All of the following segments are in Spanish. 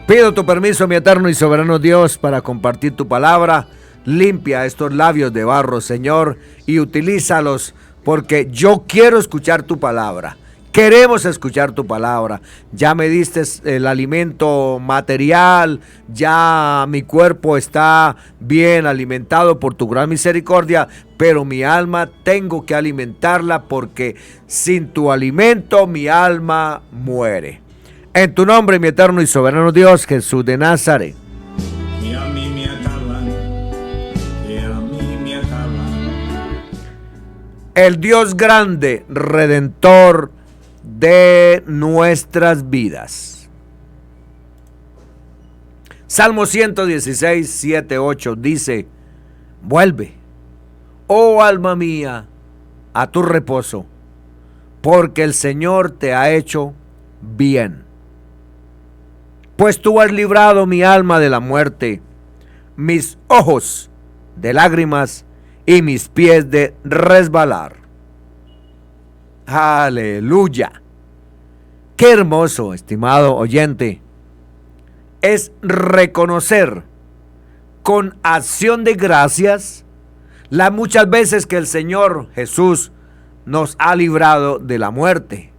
Pido tu permiso, mi eterno y soberano Dios, para compartir tu palabra. Limpia estos labios de barro, Señor, y utilízalos porque yo quiero escuchar tu palabra. Queremos escuchar tu palabra. Ya me diste el alimento material, ya mi cuerpo está bien alimentado por tu gran misericordia, pero mi alma tengo que alimentarla porque sin tu alimento mi alma muere. En tu nombre, mi eterno y soberano Dios, Jesús de Nazaret. Y a mí me acaban, y a mí me acaban. El Dios grande, redentor de nuestras vidas. Salmo 116, 7, 8 dice: vuelve, oh alma mía, a tu reposo, porque el Señor te ha hecho bien. Pues tú has librado mi alma de la muerte, mis ojos de lágrimas y mis pies de resbalar. Aleluya. Qué hermoso, estimado oyente, es reconocer con acción de gracias las muchas veces que el Señor Jesús nos ha librado de la muerte.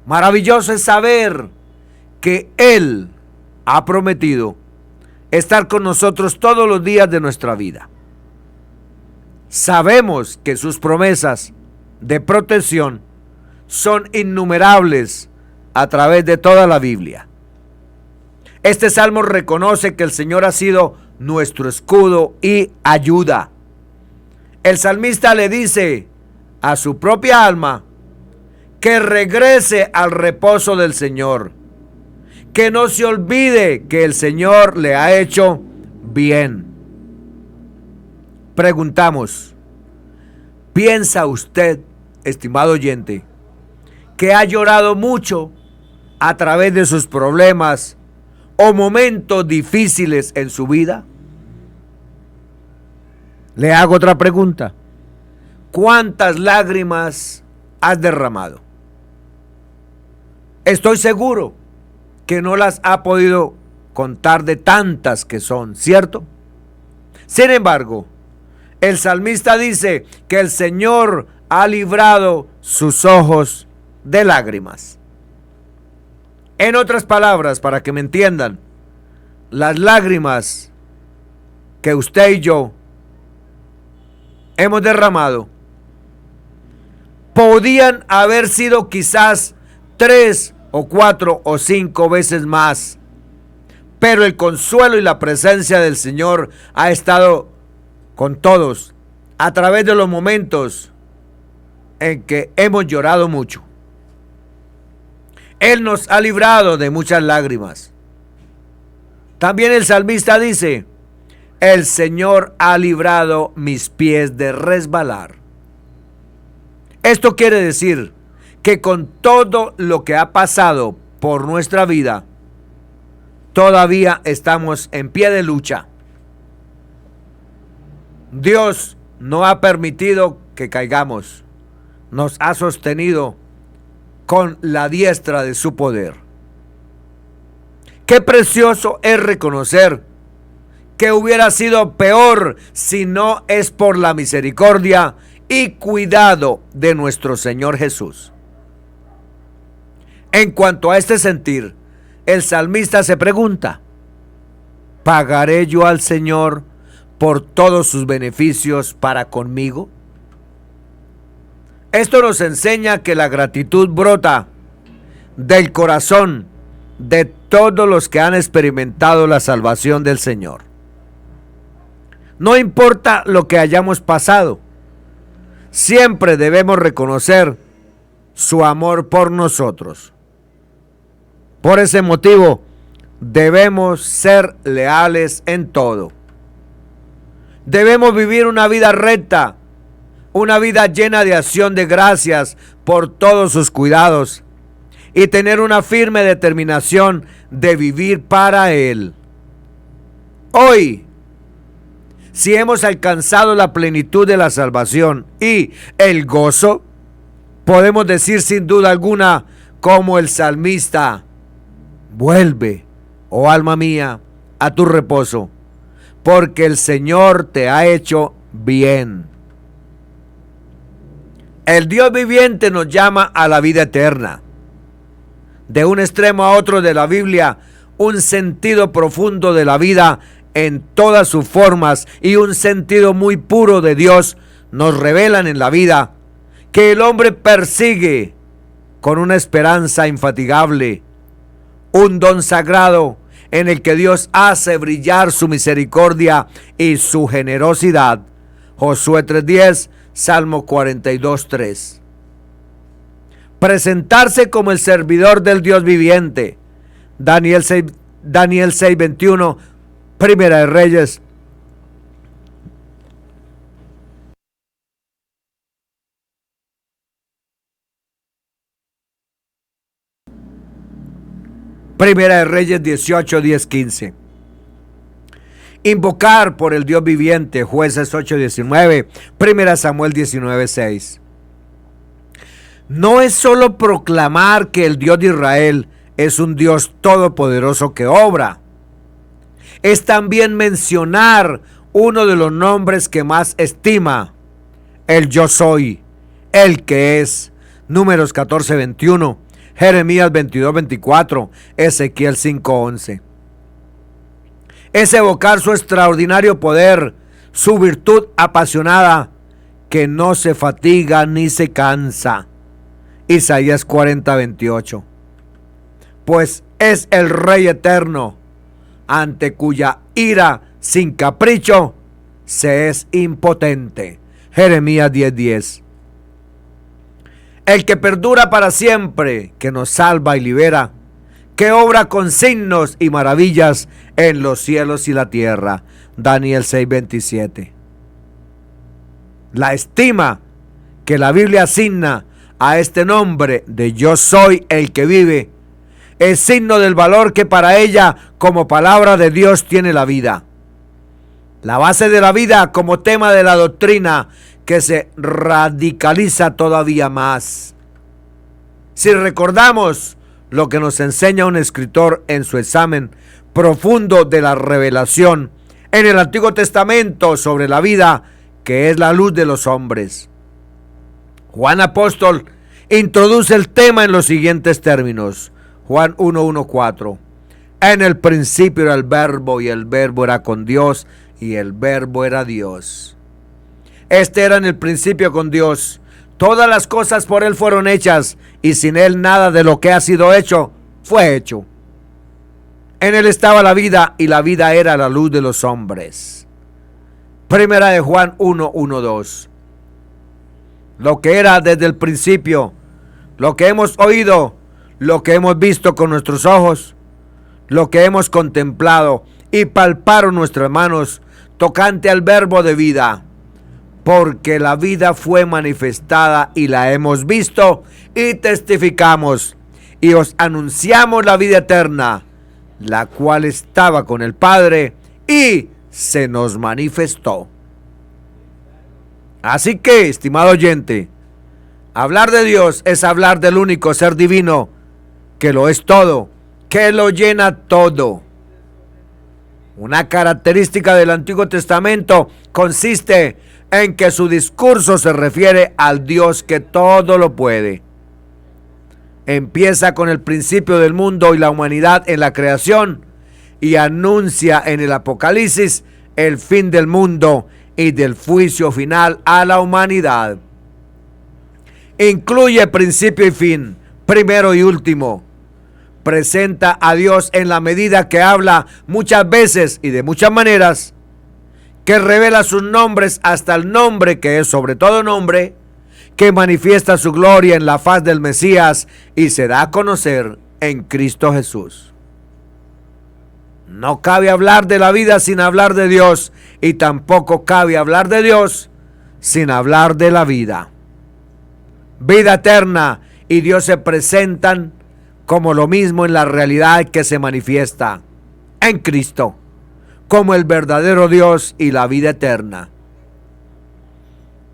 Maravilloso es saber que Él ha prometido estar con nosotros todos los días de nuestra vida. Sabemos que sus promesas de protección son innumerables a través de toda la Biblia. Este salmo reconoce que el Señor ha sido nuestro escudo y ayuda. El salmista le dice a su propia alma que regrese al reposo del Señor, que no se olvide que el Señor le ha hecho bien. Preguntamos, ¿piensa usted, estimado oyente, que ha llorado mucho a través de sus problemas o momentos difíciles en su vida? Le hago otra pregunta. ¿Cuántas lágrimas has derramado? Estoy seguro que no las ha podido contar de tantas que son, ¿cierto? Sin embargo, el salmista dice que el Señor ha librado sus ojos de lágrimas. En otras palabras, para que me entiendan, las lágrimas que usted y yo hemos derramado podían haber sido quizás 3 o 4 o 5 veces más, pero el consuelo y la presencia del Señor ha estado con todos a través de los momentos en que hemos llorado mucho. Él nos ha librado de muchas lágrimas. También el salmista dice: el Señor ha librado mis pies de resbalar. Esto quiere decir que con todo lo que ha pasado por nuestra vida, todavía estamos en pie de lucha. Dios no ha permitido que caigamos, nos ha sostenido con la diestra de su poder. Qué precioso es reconocer que hubiera sido peor si no es por la misericordia y cuidado de nuestro Señor Jesús. En cuanto a este sentir, el salmista se pregunta: ¿pagaré yo al Señor por todos sus beneficios para conmigo? Esto nos enseña que la gratitud brota del corazón de todos los que han experimentado la salvación del Señor. No importa lo que hayamos pasado, siempre debemos reconocer su amor por nosotros. Por ese motivo, debemos ser leales en todo. Debemos vivir una vida recta, una vida llena de acción de gracias por todos sus cuidados y tener una firme determinación de vivir para Él. Hoy, si hemos alcanzado la plenitud de la salvación y el gozo, podemos decir sin duda alguna, como el salmista: vuelve, oh alma mía, a tu reposo, porque el Señor te ha hecho bien. El Dios viviente nos llama a la vida eterna. De un extremo a otro de la Biblia, un sentido profundo de la vida en todas sus formas y un sentido muy puro de Dios nos revelan en la vida que el hombre persigue con una esperanza infatigable, un don sagrado en el que Dios hace brillar su misericordia y su generosidad. Josué 3:10, Salmo 42:3. Presentarse como el servidor del Dios viviente. Daniel 6:21, Primera de Reyes. Primera de Reyes 18:10-15. Invocar por el Dios viviente. Jueces 8:19. Primera Samuel 19:6. No es solo proclamar que el Dios de Israel es un Dios todopoderoso que obra. Es también mencionar uno de los nombres que más estima, el yo soy, el que es. Números 14:21, Jeremías 22:24, Ezequiel 5:11. Es evocar su extraordinario poder, su virtud apasionada, que no se fatiga ni se cansa. Isaías 40:28. Pues es el Rey eterno, ante cuya ira sin capricho se es impotente. Jeremías 10:10. El que perdura para siempre, que nos salva y libera, que obra con signos y maravillas en los cielos y la tierra. Daniel 6:27. La estima que la Biblia asigna a este nombre de yo soy el que vive es signo del valor que para ella como palabra de Dios tiene la vida. La base de la vida como tema de la doctrina que se radicaliza todavía más. Si recordamos lo que nos enseña un escritor en su examen profundo de la revelación en el Antiguo Testamento sobre la vida, que es la luz de los hombres. Juan Apóstol introduce el tema en los siguientes términos. Juan 1:1-4. En el principio era el Verbo, y el Verbo era con Dios, y el Verbo era Dios. Este era en el principio con Dios. Todas las cosas por Él fueron hechas, y sin Él nada de lo que ha sido hecho fue hecho. En Él estaba la vida, y la vida era la luz de los hombres. Primera de Juan 1:1-2. Lo que era desde el principio, lo que hemos oído, lo que hemos visto con nuestros ojos, lo que hemos contemplado y palparon nuestras manos tocante al Verbo de vida, porque la vida fue manifestada y la hemos visto y testificamos y os anunciamos la vida eterna, la cual estaba con el Padre y se nos manifestó. Así que, estimado oyente, hablar de Dios es hablar del único ser divino que lo es todo, que lo llena todo. Una característica del Antiguo Testamento consiste en que su discurso se refiere al Dios que todo lo puede. Empieza con el principio del mundo y la humanidad en la creación y anuncia en el Apocalipsis el fin del mundo y del juicio final a la humanidad. Incluye principio y fin, primero y último. Presenta a Dios en la medida que habla muchas veces y de muchas maneras, que revela sus nombres hasta el nombre que es sobre todo nombre, que manifiesta su gloria en la faz del Mesías y se da a conocer en Cristo Jesús. No cabe hablar de la vida sin hablar de Dios, y tampoco cabe hablar de Dios sin hablar de la vida. Vida eterna y Dios se presentan como lo mismo en la realidad que se manifiesta en Cristo, como el verdadero Dios y la vida eterna.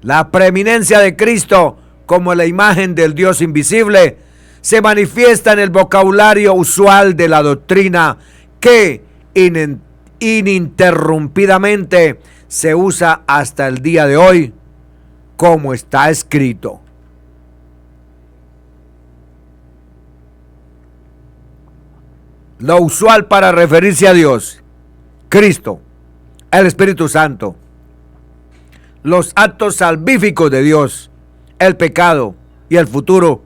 La preeminencia de Cristo como la imagen del Dios invisible se manifiesta en el vocabulario usual de la doctrina que ininterrumpidamente se usa hasta el día de hoy, como está escrito. Lo usual para referirse a Dios, Cristo, el Espíritu Santo, los actos salvíficos de Dios, el pecado y el futuro,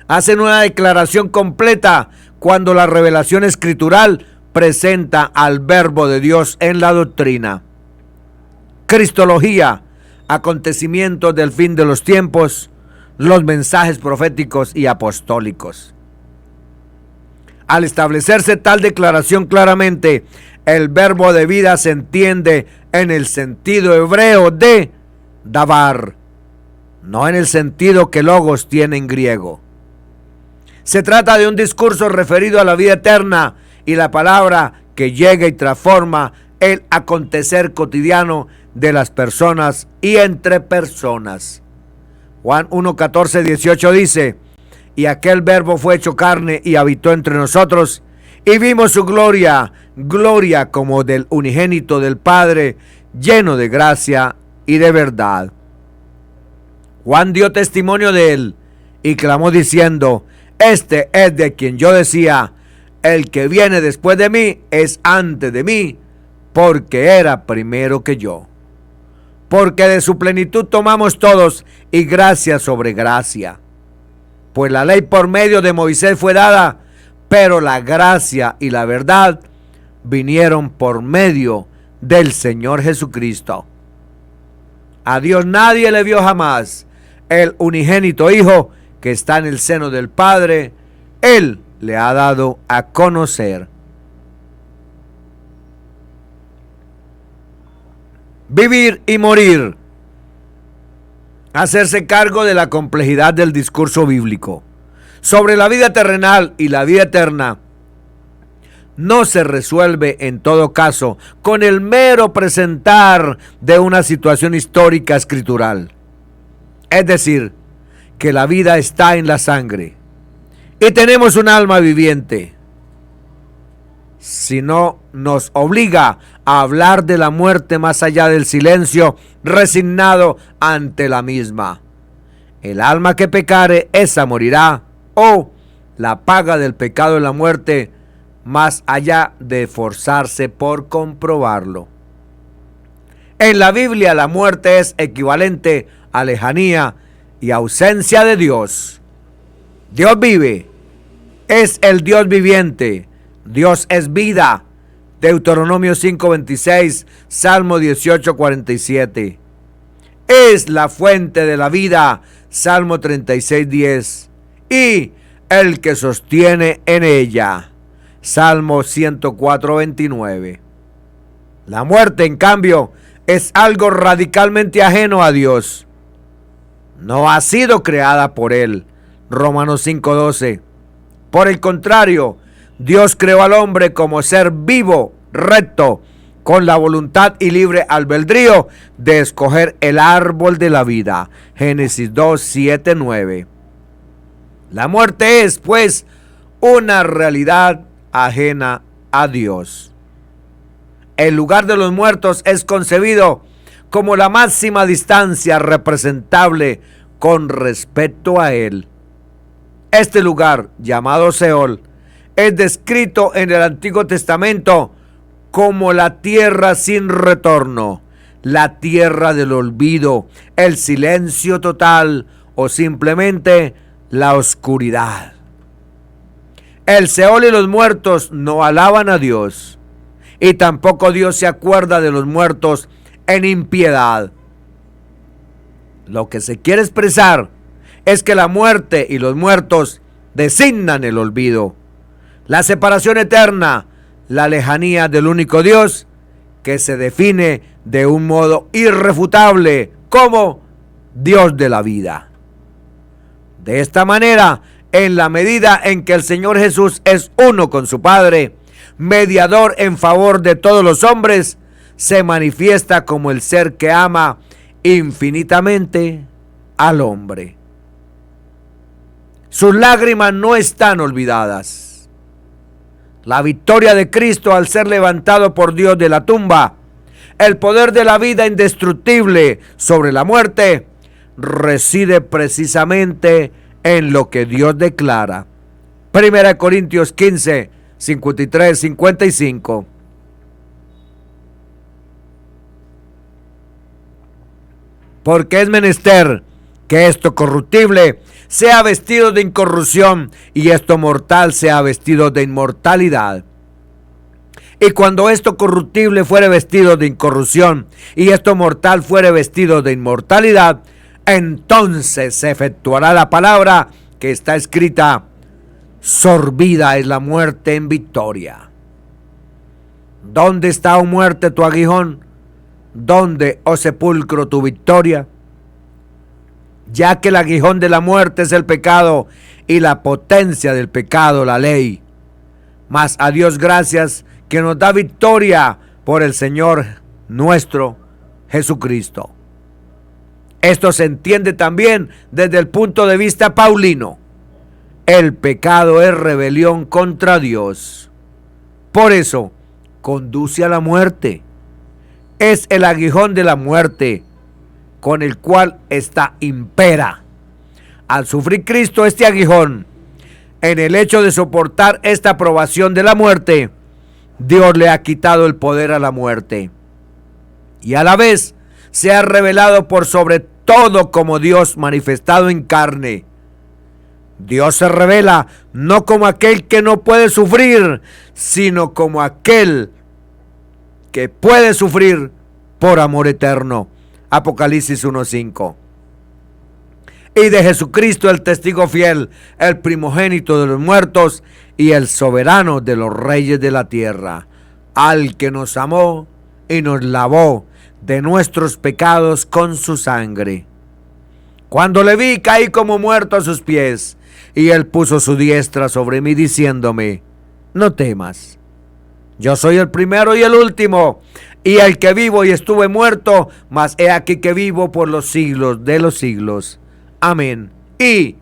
hacen una declaración completa cuando la revelación escritural presenta al Verbo de Dios en la doctrina. Cristología, acontecimientos del fin de los tiempos, los mensajes proféticos y apostólicos. Al establecerse tal declaración claramente, el verbo de vida se entiende en el sentido hebreo de davar, no en el sentido que logos tiene en griego. Se trata de un discurso referido a la vida eterna y la palabra que llega y transforma el acontecer cotidiano de las personas y entre personas. Juan 1, 14, 18 dice: y aquel verbo fue hecho carne y habitó entre nosotros, y vimos su gloria, gloria como del unigénito del Padre, lleno de gracia y de verdad. Juan dio testimonio de él y clamó diciendo: este es de quien yo decía, el que viene después de mí es antes de mí, porque era primero que yo. Porque de su plenitud tomamos todos, y gracia sobre gracia. Pues la ley por medio de Moisés fue dada, pero la gracia y la verdad vinieron por medio del Señor Jesucristo. A Dios nadie le vio jamás. El unigénito Hijo que está en el seno del Padre, Él le ha dado a conocer. Vivir y morir. Hacerse cargo de la complejidad del discurso bíblico sobre la vida terrenal y la vida eterna no se resuelve en todo caso con el mero presentar de una situación histórica escritural. Es decir, que la vida está en la sangre y tenemos un alma viviente, sino nos obliga a hablar de la muerte más allá del silencio resignado ante la misma. El alma que pecare, esa morirá, o la paga del pecado es la muerte, más allá de esforzarse por comprobarlo. En la Biblia la muerte es equivalente a lejanía y ausencia de Dios. Dios vive, es el Dios viviente, Dios es vida. Deuteronomio 5:26, Salmo 18:47. Es la fuente de la vida, Salmo 36:10. Y el que sostiene en ella, Salmo 104:29. La muerte, en cambio, es algo radicalmente ajeno a Dios. No ha sido creada por Él, Romanos 5:12. Por el contrario, Dios creó al hombre como ser vivo, recto, con la voluntad y libre albedrío de escoger el árbol de la vida. Génesis 2, 7, 9. La muerte es, pues, una realidad ajena a Dios. El lugar de los muertos es concebido como la máxima distancia representable con respecto a Él. Este lugar, llamado Seol, es descrito en el Antiguo Testamento como la tierra sin retorno, la tierra del olvido, el silencio total o simplemente la oscuridad. El Seol y los muertos no alaban a Dios, y tampoco Dios se acuerda de los muertos en impiedad. Lo que se quiere expresar es que la muerte y los muertos designan el olvido, la separación eterna, la lejanía del único Dios que se define de un modo irrefutable como Dios de la vida. De esta manera, en la medida en que el Señor Jesús es uno con su Padre, mediador en favor de todos los hombres, se manifiesta como el ser que ama infinitamente al hombre. Sus lágrimas no están olvidadas. la victoria de Cristo al ser levantado por Dios de la tumba, el poder de la vida indestructible sobre la muerte, reside precisamente en lo que Dios declara. 1 Corintios 15, 53, 55. Porque es menester que esto corruptible sea vestido de incorrupción y esto mortal sea vestido de inmortalidad. Y cuando esto corruptible fuere vestido de incorrupción y esto mortal fuere vestido de inmortalidad, entonces se efectuará la palabra que está escrita: sorbida es la muerte en victoria. ¿Dónde está, oh muerte, tu aguijón? ¿Dónde, oh sepulcro, tu victoria? Ya que el aguijón de la muerte es el pecado y la potencia del pecado la ley. Mas a Dios gracias que nos da victoria por el Señor nuestro Jesucristo. Esto se entiende también desde el punto de vista paulino. El pecado es rebelión contra Dios. Por eso, conduce a la muerte. Es el aguijón de la muerte con el cual esta impera. Al sufrir Cristo este aguijón, en el hecho de soportar esta probación de la muerte, Dios le ha quitado el poder a la muerte. Y a la vez se ha revelado por sobre todo como Dios manifestado en carne. Dios se revela no como aquel que no puede sufrir, sino como aquel que puede sufrir por amor eterno. Apocalipsis 1:5. Y de Jesucristo, el testigo fiel, el primogénito de los muertos y el soberano de los reyes de la tierra, al que nos amó y nos lavó de nuestros pecados con su sangre. Cuando le vi, caí como muerto a sus pies, y él puso su diestra sobre mí diciéndome: no temas, yo soy el primero y el último, y el que vivo y estuve muerto, mas he aquí que vivo por los siglos de los siglos. Amén. Y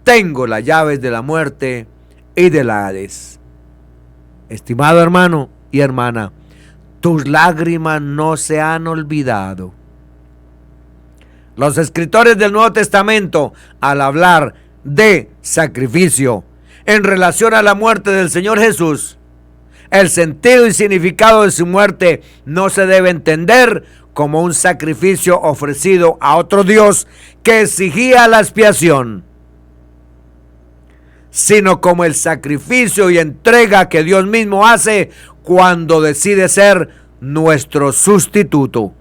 tengo las llaves de la muerte y del Hades. Estimado hermano y hermana, tus lágrimas no se han olvidado. Los escritores del Nuevo Testamento, al hablar de sacrificio en relación a la muerte del Señor Jesús, el sentido y significado de su muerte no se debe entender como un sacrificio ofrecido a otro Dios que exigía la expiación, sino como el sacrificio y entrega que Dios mismo hace cuando decide ser nuestro sustituto.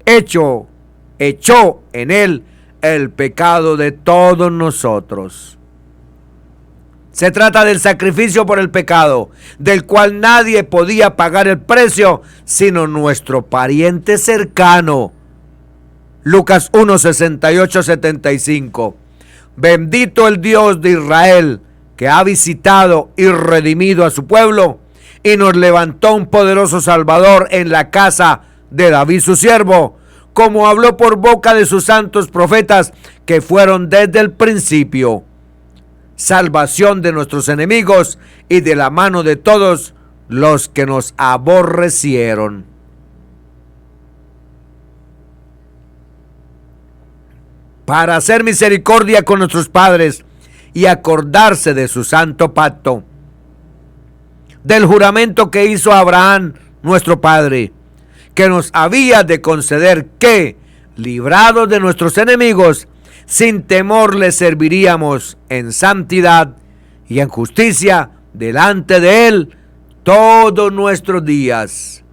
Echó en él el pecado de todos nosotros. Se trata del sacrificio por el pecado, del cual nadie podía pagar el precio, sino nuestro pariente cercano. Lucas 1, 68, 75. Bendito el Dios de Israel, que ha visitado y redimido a su pueblo, y nos levantó un poderoso Salvador en la casa de David su siervo, como habló por boca de sus santos profetas, que fueron desde el principio. Salvación de nuestros enemigos y de la mano de todos los que nos aborrecieron. Para hacer misericordia con nuestros padres y acordarse de su santo pacto, del juramento que hizo Abraham, nuestro padre, que nos había de conceder que, librados de nuestros enemigos, sin temor le serviríamos en santidad y en justicia delante de él todos nuestros días.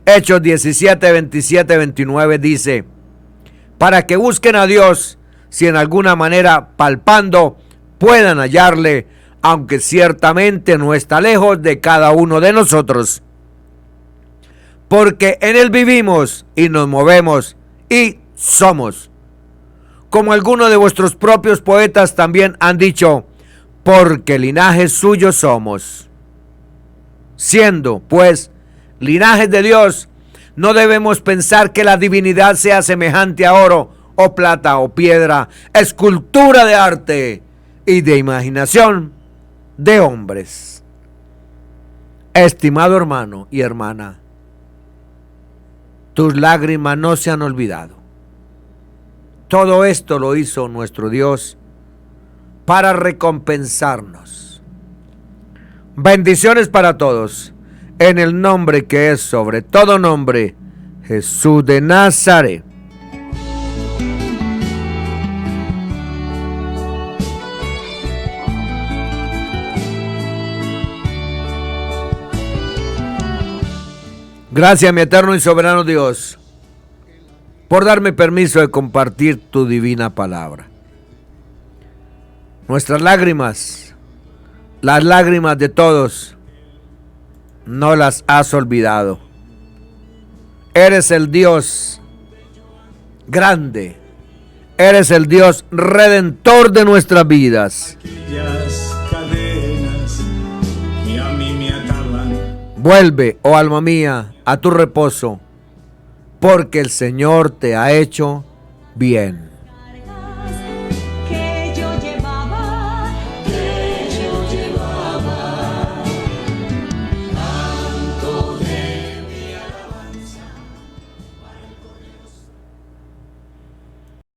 Hechos 17, 27, 29 dice: para que busquen a Dios, si en alguna manera palpando puedan hallarle, aunque ciertamente no está lejos de cada uno de nosotros. Porque en él vivimos y nos movemos y somos. Como algunos de vuestros propios poetas también han dicho, porque linaje suyo somos. Siendo, pues, linajes de Dios, no debemos pensar que la divinidad sea semejante a oro, o plata, o piedra, escultura de arte y de imaginación de hombres. Estimado hermano y hermana, tus lágrimas no se han olvidado. Todo esto lo hizo nuestro Dios para recompensarnos. Bendiciones para todos, en el nombre que es sobre todo nombre, Jesús de Nazaret. Gracias, mi eterno y soberano Dios, por darme permiso de compartir tu divina palabra. Nuestras lágrimas, las lágrimas de todos, no las has olvidado. Eres el Dios grande, eres el Dios redentor de nuestras vidas. Vuelve, oh alma mía, a tu reposo, porque el Señor te ha hecho bien.